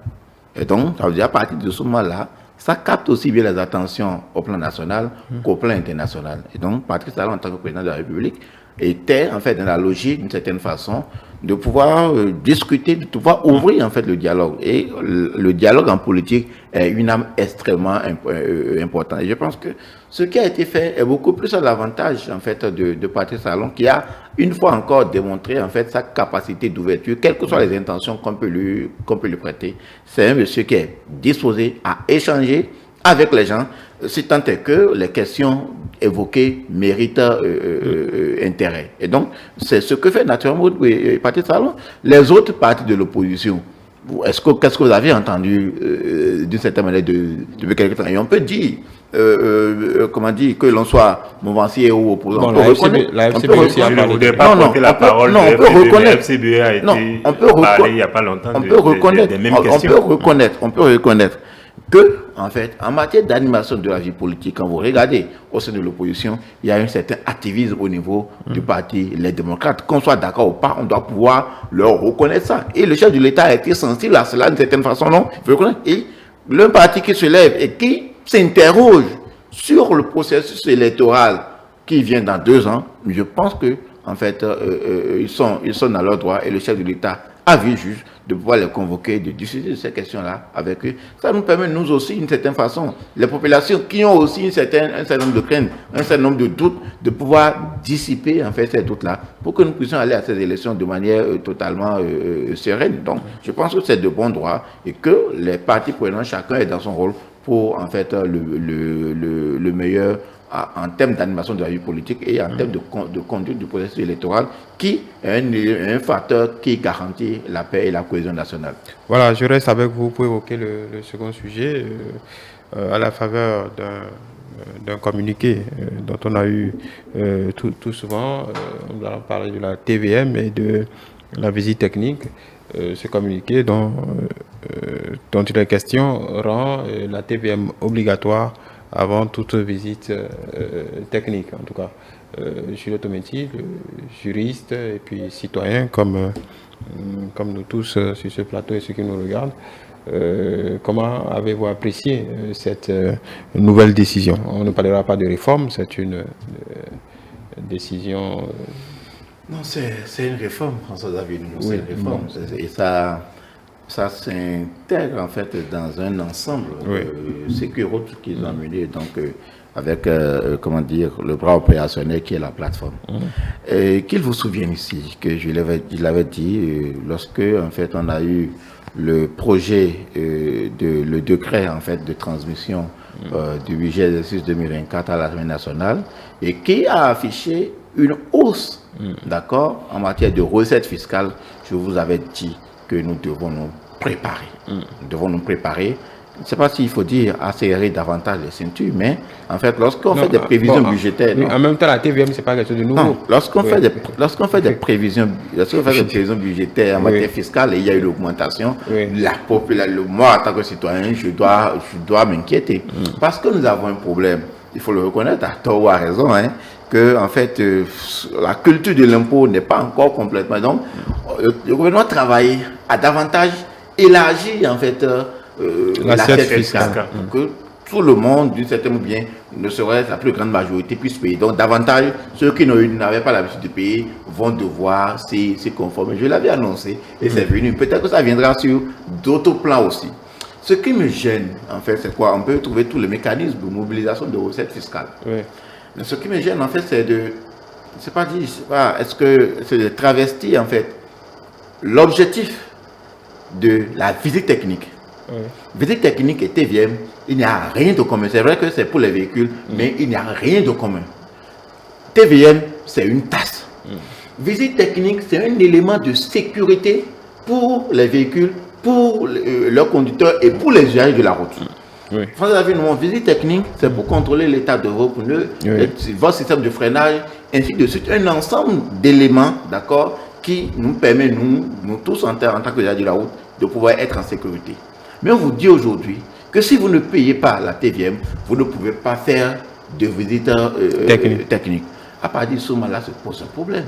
Et donc, ça veut dire, à partir de ce moment-là, ça capte aussi bien les attentions au plan national qu'au plan international. Et donc, Patrice Talon, en tant que président de la République, était en fait dans la logique, d'une certaine façon, de pouvoir discuter, de pouvoir ouvrir en fait le dialogue. Et le dialogue en politique est une arme extrêmement importante. Et je pense que ce qui a été fait est beaucoup plus à l'avantage en fait de Patrice Talon, qui a une fois encore démontré en fait sa capacité d'ouverture, quelles que soient les intentions qu'on peut lui prêter. C'est un monsieur qui est disposé à échanger avec les gens, si tant est que les questions évoquées méritent intérêt. Et donc, c'est ce que fait naturellement Patrice Talon. Les autres partis de l'opposition, qu'est-ce que vous avez entendu d'une certaine manière depuis quelque temps? Et on peut dire, comment dire, que l'on soit mouvancier ou opposant. Bon, on peut reconnaître. La FCB aussi a parlé. On peut reconnaître que, en fait, en matière d'animation de la vie politique, quand vous regardez au sein de l'opposition, il y a un certain activisme au niveau du parti Les Démocrates. Qu'on soit d'accord ou pas, on doit pouvoir leur reconnaître ça. Et le chef de l'État a été sensible à cela d'une certaine façon, non? Il faut reconnaître. Et le parti qui se lève et qui s'interroge sur le processus électoral qui vient dans 2 ans, je pense que, en fait, ils sont dans leur droit et le chef de l'État a vu juste de pouvoir les convoquer, de discuter de ces questions-là avec eux. Ça nous permet, nous aussi, d'une certaine façon, les populations qui ont aussi un certain nombre de craintes, un certain nombre de doutes, de pouvoir dissiper, en fait, ces doutes-là, pour que nous puissions aller à ces élections de manière totalement sereine. Donc, je pense que c'est de bon droit et que les partis prenants, chacun est dans son rôle pour, en fait, le meilleur en termes d'animation de la vie politique et en termes de conduite du processus électoral, qui est un facteur qui garantit la paix et la cohésion nationale. Voilà, je reste avec vous pour évoquer le second sujet, à la faveur d'un communiqué dont on a eu tout souvent. Nous allons parler de la TVM et de la visite technique. Ce communiqué dont il est question rend la TVM obligatoire avant toute visite technique, en tout cas. Julio Tometi, juriste et puis citoyen comme nous tous sur ce plateau et ceux qui nous regardent, comment avez-vous apprécié cette nouvelle décision? On ne parlera pas de réforme, c'est une décision... Non, c'est une réforme, François David, c'est une réforme. Et ça s'intègre en fait dans un ensemble sécuritaire qu'ils ont mené, donc avec comment dire, le bras opérationnel qui est la plateforme. Et qu'il vous souvienne ici que je l'avais dit lorsque en fait on a eu le projet le décret en fait de transmission du budget exercice 2024 à l'Assemblée nationale et qui a affiché une hausse, d'accord, en matière de recettes fiscales. Je vous avais dit que nous devons nous préparer. Nous devons nous préparer. Je ne sais pas s'il faut dire accélérer davantage les ceintures, mais en fait, lorsqu'on fait des prévisions budgétaires... En même temps, la TVM, ce n'est pas quelque chose de nouveau. Non, lorsqu'on fait des prévisions budgétaires en matière fiscale, et il y a eu l'augmentation, moi, en tant que citoyen, je dois m'inquiéter. Parce que nous avons un problème, il faut le reconnaître, à tort ou à raison, que en fait, la culture de l'impôt n'est pas encore complètement... Donc, le gouvernement travaille à davantage élargir, en fait, l'assiette fiscale. Que tout le monde, d'une certaine manière, ne serait la plus grande majorité, puisse payer. Donc, davantage, ceux qui n'avaient pas l'habitude de payer vont devoir s'y conformer. Je l'avais annoncé et c'est venu. Peut-être que ça viendra sur d'autres plans aussi. Ce qui me gêne, en fait, c'est quoi? On peut trouver tous les mécanismes de mobilisation de recettes fiscales. Mais ce qui me gêne, en fait, c'est est-ce que c'est de travestir, en fait, l'objectif de la visite technique. Visite technique et TVM, il n'y a rien de commun. C'est vrai que c'est pour les véhicules, mais il n'y a rien de commun. TVM, c'est une taxe. Visite technique, c'est un élément de sécurité pour les véhicules, pour leurs conducteurs et pour les usagers de la route. Vous avez une visite technique, c'est pour contrôler l'état de vos pneus, votre système de freinage, ainsi de suite. Un ensemble d'éléments, d'accord, qui nous permet, nous tous en tant que usagers de la route, de pouvoir être en sécurité. Mais on vous dit aujourd'hui que si vous ne payez pas la TVM, vous ne pouvez pas faire de visite technique. À partir de ce moment-là, se pose un problème.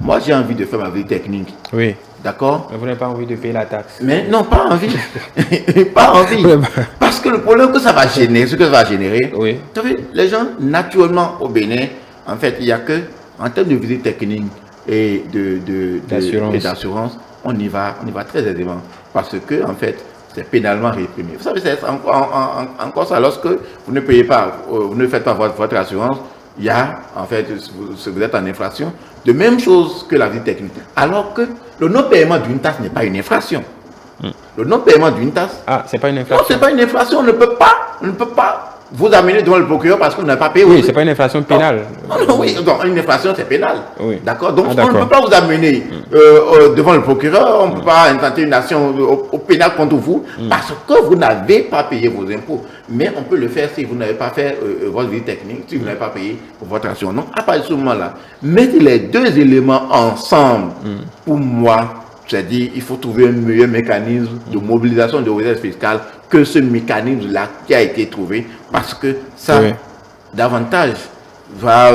Moi, j'ai envie de faire ma vie technique. Oui. D'accord? Mais vous n'avez pas envie de payer la taxe. Mais non, pas envie. Pas envie. Parce que le problème que ça va générer, ce que ça va générer, Oui. vous savez, les gens, naturellement, au Bénin, en fait, il n'y a que, en termes de visite technique et d'assurance, on y va très aisément. Parce que, en fait, c'est pénalement réprimé. Vous savez, c'est encore ça, lorsque vous ne payez pas, vous ne faites pas votre assurance, il y a, en fait, vous êtes en infraction, de même chose que la visite technique. Alors que le non-paiement d'une taxe n'est pas une infraction. Le non-paiement d'une taxe. Ah, c'est pas une Non, infraction. c'est pas une infraction. On ne peut pas vous amener devant le procureur parce qu'on n'a pas payé. Oui, c'est pas une infraction pénale. Oui, donc une infraction, c'est pénal. Oui. D'accord. Donc, Ah, on d'accord. ne peut pas vous amener devant le procureur. On ne peut pas intenter une action au pénal contre vous parce que vous n'avez pas payé vos impôts. Mais on peut le faire si vous n'avez pas fait votre visite technique, si vous n'avez pas payé votre action. Donc, à partir de ce moment-là, mettre les deux éléments ensemble, pour moi, c'est-à-dire il faut trouver un meilleur mécanisme de mobilisation de recettes fiscales que ce mécanisme-là qui a été trouvé, parce que ça, Oui. davantage, va,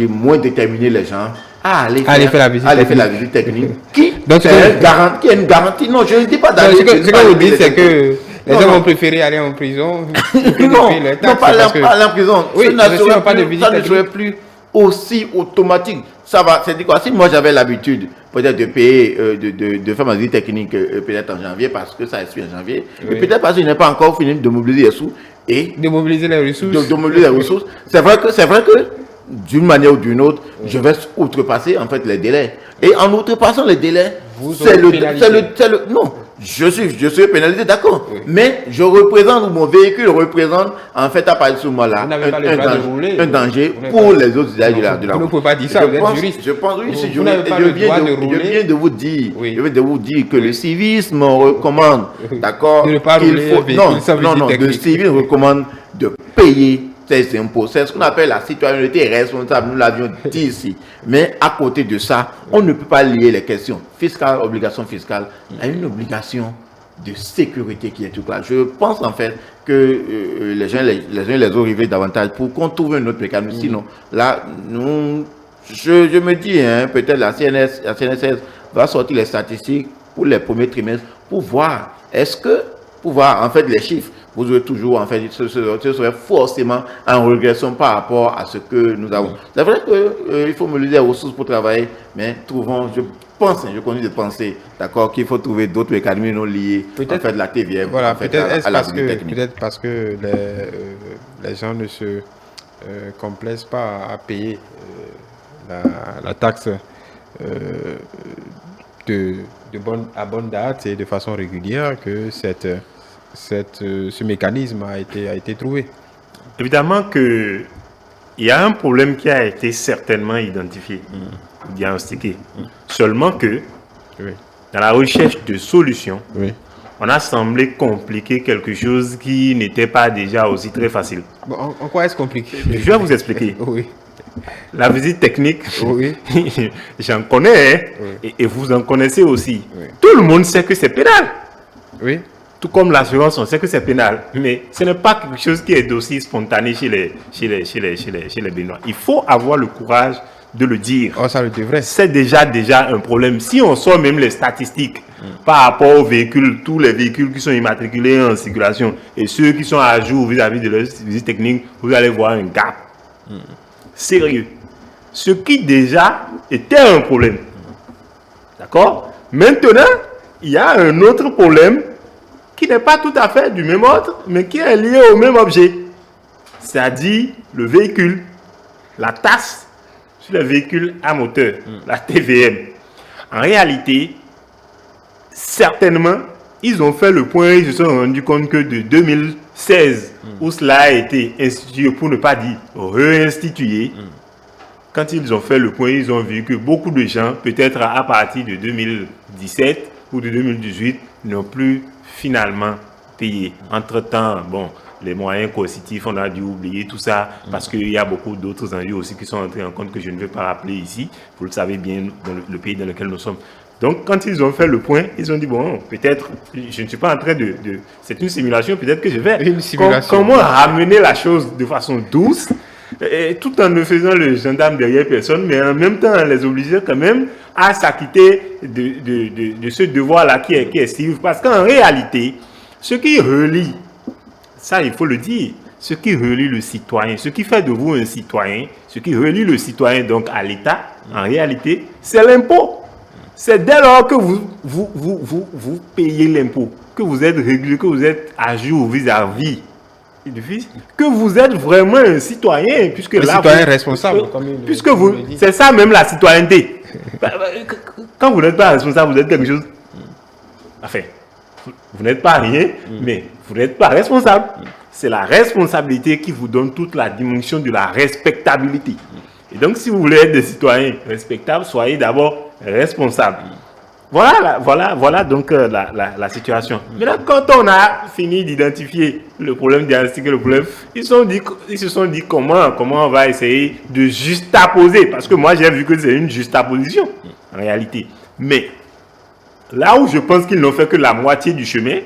moins déterminer les gens à aller faire la visite technique. Qui Donc, est une garantie. Non, je ne dis pas d'aller. Ce que vous dites, c'est que les Non, gens non. vont préférer aller en prison. Non, pas aller en prison. Oui, Ça mais si on n'a pas de ne visite serait technique. plus aussi automatique. Ça va, c'est quoi? Si moi j'avais l'habitude peut-être de payer, de faire ma visite technique peut-être en janvier, parce que ça suit en janvier, Oui. et peut-être parce que je n'ai pas encore fini de mobiliser les sous et De mobiliser les ressources. de mobiliser les ressources. C'est vrai que d'une manière ou d'une autre, je vais outrepasser en fait les délais. Et en outrepassant les délais, Vous c'est aurez le, pénalisé. non, je suis pénalisé, d'accord. Oui. Mais je représente, ou mon véhicule représente, en fait, à partir de ce moment-là, Vous n'avez pas le droit de rouler. un danger Vous n'avez pour pas- les autres usagers de la Vous ne route. pouvez pas dire ça, Je vous êtes pense- juriste. Je pense, oui, je suis Vous n'avez juriste. pas Et le droit de je rouler. viens de vous dire, Oui. je viens de vous dire que le civisme recommande, Oui. d'accord, De ne pas qu'il rouler faut- un véhicule sans visite le technique. civisme recommande de payer ses impôts. C'est ce qu'on appelle la citoyenneté responsable, nous l'avions dit ici. Mais à côté de ça, on ne peut pas lier les questions fiscales, obligations fiscales, à une obligation de sécurité qui est tout là. Je pense en fait que les uns et les autres arrivent davantage pour qu'on trouve un autre mécanisme. Sinon, là, je me dis, hein, peut-être la CNSS va sortir les statistiques pour les premiers trimestres pour voir, en fait, les chiffres. Vous aurez toujours, en fait, ce serait forcément en régression par rapport à ce que nous avons. C'est vrai qu'il faut me les ressources pour travailler, mais trouvons, je continue de penser, d'accord, qu'il faut trouver d'autres mécanismes non liés, en fait, la TVM, Voilà, en fait, peut-être à la visite technique. peut-être parce que les gens ne se complaisent pas à payer la taxe à bonne date et de façon régulière que ce mécanisme a été trouvé. Évidemment que il y a un problème qui a été certainement identifié, diagnostiqué. Seulement que Oui. dans la recherche de solutions, Oui. on a semblé compliquer quelque chose qui n'était pas déjà aussi très facile. Bon, en quoi est-ce compliqué? Je vais vous expliquer. Oui. La visite technique, Oui. j'en connais, hein, Oui. et vous en connaissez aussi. Oui. Tout le monde sait que c'est pénal. Oui. Tout comme l'assurance, on sait que c'est pénal. Mais ce n'est pas quelque chose qui est d'aussi spontané chez les Béninois. Il faut avoir le courage de le dire. Oh, ça le devrait. C'est déjà un problème. Si on sort même les statistiques par rapport aux véhicules, tous les véhicules qui sont immatriculés en circulation et ceux qui sont à jour vis-à-vis de leur visite technique, vous allez voir un gap. Sérieux. Ce qui déjà était un problème. D'accord? Maintenant, il y a un autre problème qui n'est pas tout à fait du même ordre, mais qui est lié au même objet. C'est-à-dire le véhicule, la taxe sur les véhicules à moteur, la TVM. En réalité, certainement, ils ont fait le point, ils se sont rendus compte que de 2016, où cela a été institué, pour ne pas dire réinstitué, quand ils ont fait le point, ils ont vu que beaucoup de gens, peut-être à partir de 2017 ou de 2018, n'ont plus finalement payé. Entre-temps, bon, les moyens coercitifs, on a dû oublier tout ça, parce qu'il y a beaucoup d'autres enjeux aussi qui sont entrés en compte que je ne vais pas rappeler ici. Vous le savez bien, dans le pays dans lequel nous sommes. Donc, quand ils ont fait le point, ils ont dit, bon, peut-être, je ne suis pas en train de c'est une simulation, peut-être que je vais. Une simulation. Comment ramener la chose de façon douce, et tout en ne faisant le gendarme derrière personne, mais en même temps les obliger quand même à s'acquitter de ce devoir-là qui est civil. Parce qu'en réalité, ce qui relie, ça il faut le dire, ce qui relie le citoyen, ce qui fait de vous un citoyen, ce qui relie le citoyen donc à l'État, en réalité, c'est l'impôt. C'est dès lors que vous payez l'impôt, que vous êtes régulier, que vous êtes à jour vis-à-vis du fils, que vous êtes vraiment un citoyen, puisque un là... citoyen responsable, puisque vous... C'est ça même la citoyenneté. Quand vous n'êtes pas responsable, vous êtes quelque chose... Enfin, vous n'êtes pas rien, mais vous n'êtes pas responsable. C'est la responsabilité qui vous donne toute la dimension de la respectabilité. Et donc, si vous voulez être des citoyens respectables, soyez d'abord responsables. Voilà donc la situation. Maintenant, quand on a fini d'identifier le problème, diagnostiquer le problème, ils se sont dit comment on va essayer de juxtaposer. Parce que moi, j'ai vu que c'est une juxtaposition, en réalité. Mais, là où je pense qu'ils n'ont fait que la moitié du chemin,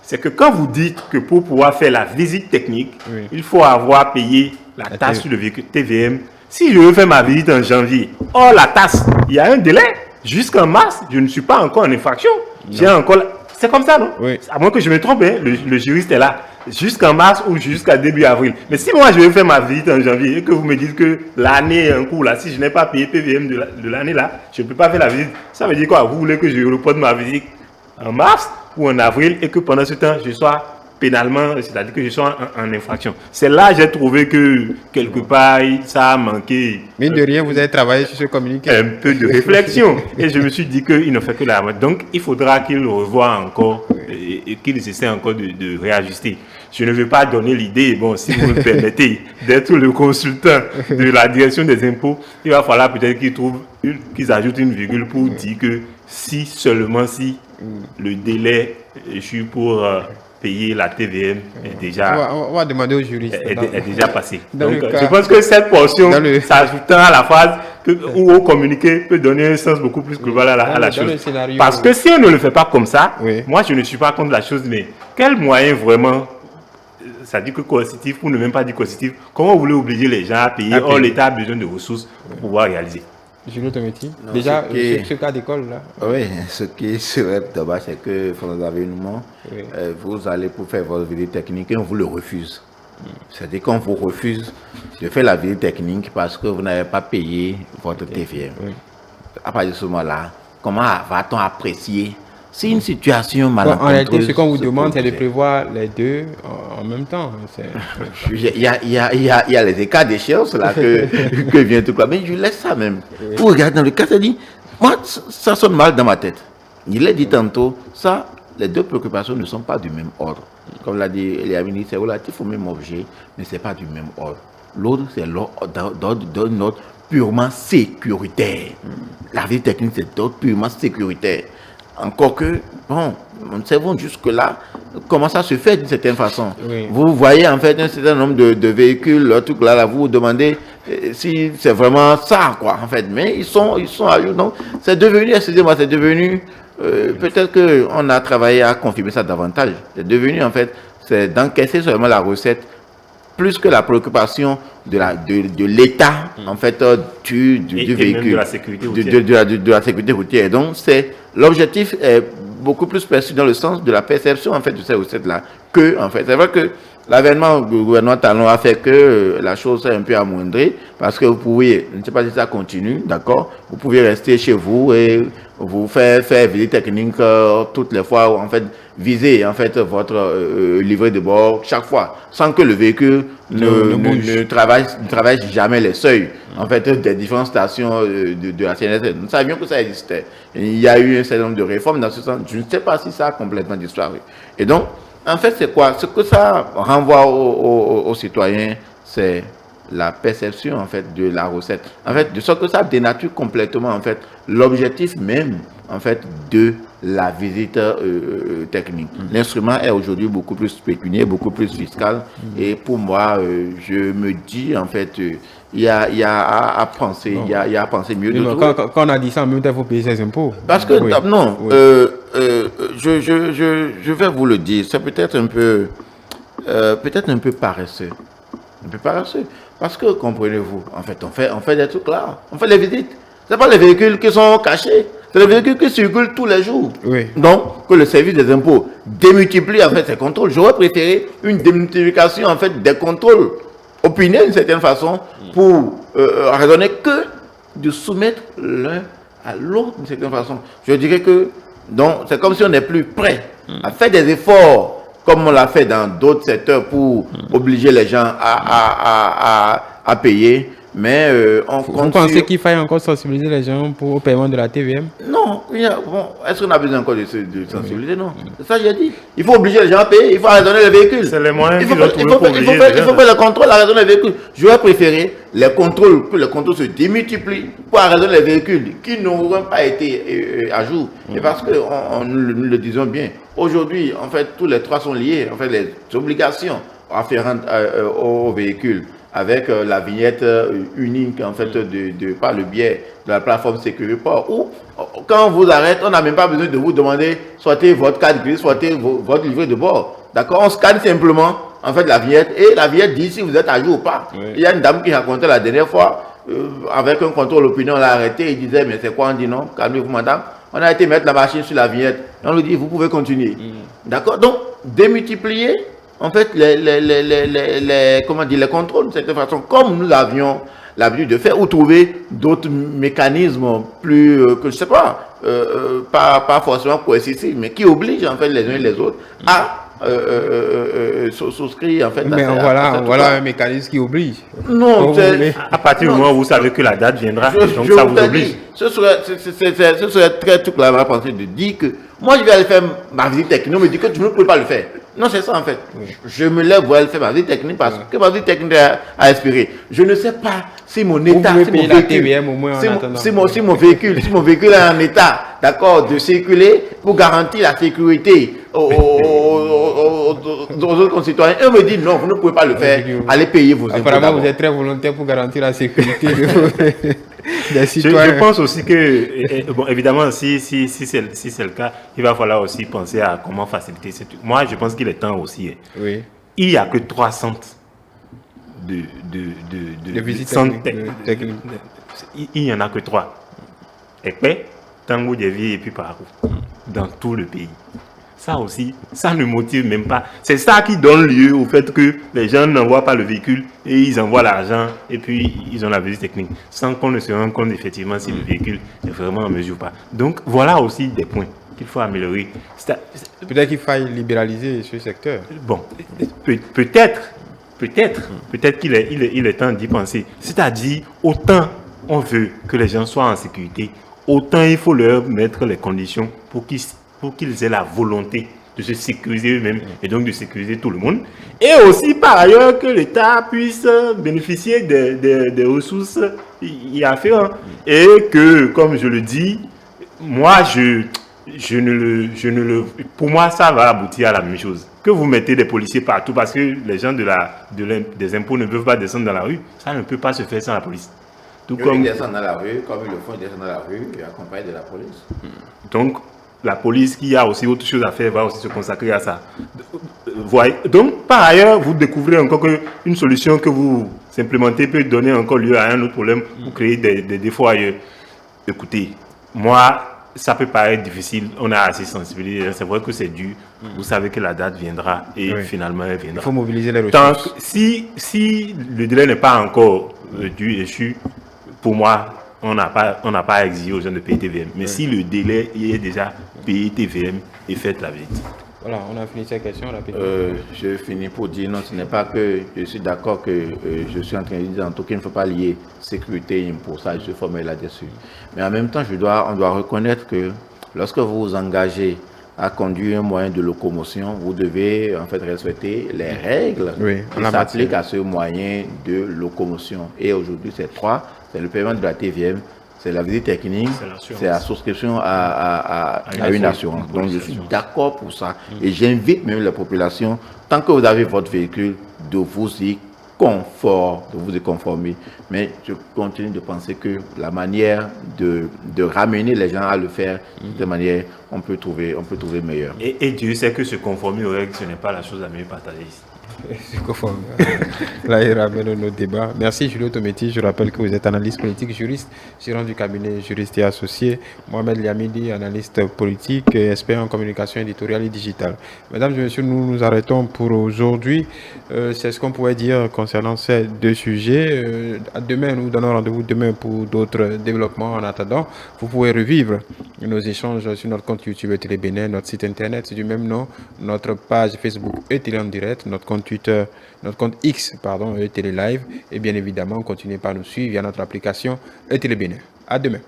c'est que quand vous dites que pour pouvoir faire la visite technique, il faut avoir payé la taxe sur le véhicule TVM. Si je veux faire ma visite en janvier, la taxe, il y a un délai. Jusqu'en mars, je ne suis pas encore en infraction. C'est comme ça, non? Oui. À moins que je me trompe, hein, le juriste est là. Jusqu'en mars ou jusqu'à début avril. Mais si moi je veux faire ma visite en janvier et que vous me dites que l'année est en cours là, si je n'ai pas payé PVM de l'année là, je ne peux pas faire la visite. Ça veut dire quoi? Vous voulez que je reporte ma visite en mars ou en avril et que pendant ce temps, je sois pénalement, c'est-à-dire que je sois en infraction. C'est là que j'ai trouvé que quelque part, ça a manqué. Mine de rien, vous avez travaillé sur ce communiqué. Un peu de réflexion. Et je me suis dit qu'il ne fait que la moitié. Donc, il faudra qu'il revoie encore et qu'il essaie encore de réajuster. Je ne veux pas donner l'idée, bon, si vous me permettez, d'être le consultant de la direction des impôts, il va falloir peut-être qu'ils ajoutent une virgule pour dire que seulement si le délai pour payer la TVM est déjà... On va demander aux juristes. Est déjà passé. Donc, je pense que cette portion, s'ajoutant à la phrase ou au communiqué, peut donner un sens beaucoup plus global à la chose. Parce que si on ne le fait pas comme ça, moi je ne suis pas contre la chose, mais quel moyen vraiment, ça dit que coercitif, ou ne même pas dire coercitif, comment vous voulez obliger les gens à payer? Or, l'État a besoin de ressources pour pouvoir réaliser. Julio Tometti, déjà, ce cas d'école là. Oui, ce qui serait dommage, c'est que pendant l'avènement, vous allez pour faire votre visite technique et on vous le refuse. C'est-à-dire qu'on vous refuse de faire la visite technique parce que vous n'avez pas payé votre TVM. À partir de ce moment-là, comment va-t-on apprécier si une situation malencontreuse... En réalité, ce qu'on vous demande, c'est de prévoir les deux en même temps. Il y a les écarts d'échéance là que vient tout quoi. Mais je laisse ça même. Vous regardez dans le cas, ça dit, moi, ça sonne mal dans ma tête. Il l'a dit tantôt, ça, les deux préoccupations ne sont pas du même ordre. Comme l'a dit Eliamini, c'est relatif au même objet, mais ce n'est pas du même ordre. L'autre, c'est d'un ordre purement sécuritaire. La vie technique, c'est d'ordre purement sécuritaire. Encore que, bon, nous savons jusque-là comment ça se fait d'une certaine façon. Vous voyez en fait un certain nombre de véhicules, tout là, vous vous demandez si c'est vraiment ça, quoi, en fait. Mais ils sont à jour. Donc, c'est devenu, excusez-moi, c'est devenu, peut-être qu'on a travaillé à confirmer ça davantage. C'est devenu, en fait, c'est d'encaisser seulement la recette plus que la préoccupation de l'État, en fait, du véhicule, de la sécurité routière. De la sécurité routière. Donc, l'objectif est beaucoup plus perçu dans le sens de la perception, en fait, de ces recettes-là, en fait, c'est vrai que l'avènement du gouvernement Talon a fait que la chose s'est un peu amoindrie, parce que vous pouvez, je ne sais pas si ça continue, d'accord, vous pouvez rester chez vous et vous faire visite technique toutes les fois, en fait, viser en fait votre livret de bord chaque fois, sans que le véhicule ne traverse jamais les seuils en fait des différentes stations de la CNSS. Nous savions que ça existait. Et il y a eu un certain nombre de réformes dans ce sens. Je ne sais pas si ça a complètement disparu. Et donc, en fait, c'est quoi? Ce que ça renvoie aux citoyens, c'est la perception en fait de la recette. En fait, de sorte que ça dénature complètement en fait l'objectif même en fait de la visite technique. L'instrument est aujourd'hui beaucoup plus pécuniaire, beaucoup plus fiscal. Et pour moi, je me dis en fait, il y a à penser, il y a à penser mieux. Quand on a dit ça, en même temps, il faut payer ses impôts. Parce que non, je vais vous le dire, c'est peut-être un peu paresseux. On ne peut pas rassurer. Parce que, comprenez-vous, en fait, on fait des trucs là. On fait les visites. Ce n'est pas les véhicules qui sont cachés. C'est les véhicules qui circulent tous les jours. Oui. Donc, que le service des impôts démultiplie en fait ces contrôles. J'aurais préféré une démultiplication en fait des contrôles opinés d'une certaine façon pour raisonner que de soumettre l'un à l'autre d'une certaine façon. Je dirais que donc c'est comme si on n'est plus prêt à faire des efforts comme on l'a fait dans d'autres secteurs pour obliger les gens à payer. Mais Vous pensez qu'il faille encore sensibiliser les gens au paiement de la TVM? Non, bon, est-ce qu'on a besoin encore de sensibiliser? Non, c'est ça que j'ai dit. Il faut obliger les gens à payer, il faut raisonner les véhicules. C'est les moyens il faut faire le contrôle à raisonner les véhicules. J'aurais préféré que les contrôles se démultiplient pour raisonner les véhicules qui n'auront pas été à jour. Et parce que, nous le disons bien, aujourd'hui, en fait, tous les trois sont liés. En fait, les obligations afférentes aux véhicules, avec la vignette unique, en fait, par le biais de la plateforme Sécuriport, où, quand on vous arrête, on n'a même pas besoin de vous demander, sortez votre carte grise, sortez votre livret de bord. D'accord? On scanne simplement, en fait, la vignette, et la vignette dit si vous êtes à jour ou pas. Oui. Il y a une dame qui racontait la dernière fois, avec un contrôle opinion, on l'a arrêté, il disait, mais c'est quoi? On dit non, calmez-vous, madame. On a été mettre la machine sur la vignette. Et on lui dit, vous pouvez continuer. D'accord? Donc, démultiplier, en fait, les contrôles de cette façon, comme nous avions l'habitude de faire, ou trouver d'autres mécanismes plus, que je sais pas, pas forcément coercitifs, mais qui obligent en fait les uns et les autres à souscrire en fait. Mais voilà un mécanisme qui oblige. Non, à partir du moment où vous savez que la date viendra, donc ça vous oblige. Ce serait très tout clairement à penser de dire que moi je vais aller faire ma visite technique, on me dit que tu ne peux pas le faire. Non, c'est ça en fait. Oui. Je me lève pour aller faire ma visite technique parce que ma visite technique a expiré. Je ne sais pas si mon état, si mon véhicule est en état, d'accord, de circuler pour garantir la sécurité aux autres concitoyens. Et on me dit non, vous ne pouvez pas le faire. Allez payer vos impôts. Apparemment, vous êtes très volontaire pour garantir la sécurité des citoyens. Je pense aussi que, bon, évidemment, si c'est le cas, il va falloir aussi penser à comment faciliter ce truc. Moi, je pense qu'il est temps aussi. Oui. Il n'y a que 3 centres de visite technique. Il n'y en a que 3. Épais, Tango, Dévi et puis Parou. Dans tout le pays. Ça aussi, ça ne motive même pas. C'est ça qui donne lieu au fait que les gens n'envoient pas le véhicule et ils envoient l'argent et puis ils ont la visite technique. Sans qu'on ne se rende compte effectivement si le véhicule est vraiment en mesure ou pas. Donc voilà aussi des points qu'il faut améliorer. Peut-être qu'il faille libéraliser ce secteur. Bon, peut-être qu'il est temps d'y penser. C'est-à-dire, autant on veut que les gens soient en sécurité, autant il faut leur mettre les conditions pour qu'ils aient la volonté de se sécuriser eux-mêmes et donc de sécuriser tout le monde. Et aussi, par ailleurs, que l'État puisse bénéficier des ressources y afférentes. Et que, comme je le dis, moi, pour moi, ça va aboutir à la même chose. Que vous mettez des policiers partout parce que les gens des impôts ne peuvent pas descendre dans la rue, ça ne peut pas se faire sans la police. Tout comme ils descendent dans la rue, comme ils le font, ils descendent dans la rue et accompagnés de la police. Donc, la police qui a aussi autre chose à faire va aussi se consacrer à ça. Voyez. Donc, par ailleurs, vous découvrez encore qu'une solution que vous implémentez peut donner encore lieu à un autre problème ou créer des défauts ailleurs. Écoutez, moi, ça peut paraître difficile, on a assez sensibilisé, c'est vrai que c'est dur, vous savez que la date viendra et finalement elle viendra. Il faut mobiliser les ressources. Donc, si le délai n'est pas encore dû, échu, pour moi, on n'a pas à exiger aux gens de payer TVM. Mais si le délai est déjà payé TVM et faites la visite. Voilà, on a fini cette question. Je finis pour dire non, ce n'est pas que je suis d'accord que je suis en train de dire en tout cas il ne faut pas lier sécurité et impôt, ça je suis formé là-dessus. Mais en même temps, on doit reconnaître que lorsque vous vous engagez à conduire un moyen de locomotion, vous devez en fait respecter les règles qui s'appliquent à ce moyen de locomotion. Et aujourd'hui, c'est 3, c'est le paiement de la TVM, c'est la visite technique, c'est la souscription à une assurance. Donc je suis d'accord pour ça. Et j'invite même la population, tant que vous avez votre véhicule, de vous y conformer. Mais je continue de penser que la manière de ramener les gens à le faire, de manière, on peut trouver meilleur. Et Dieu sait que se conformer aux règles, ce n'est pas la chose la mieux partagée ici. Je confonds. Là, il ramène nos débats. Merci Julio Tometi. Je rappelle que vous êtes analyste politique, juriste, gérant du cabinet juriste et associé. Mohamed Liamidi, analyste politique et expert en communication éditoriale et digitale. Mesdames et messieurs, nous nous arrêtons pour aujourd'hui. C'est ce qu'on pourrait dire concernant ces deux sujets. Demain, nous donnons rendez-vous demain pour d'autres développements. En attendant, vous pouvez revivre nos échanges sur notre compte YouTube Télé Bénin, notre site internet du même nom, notre page Facebook Télé en direct, notre compte Twitter, notre compte X, pardon, Télé Live. Et bien évidemment, continuez par nous suivre via notre application Télé Bénin. À demain.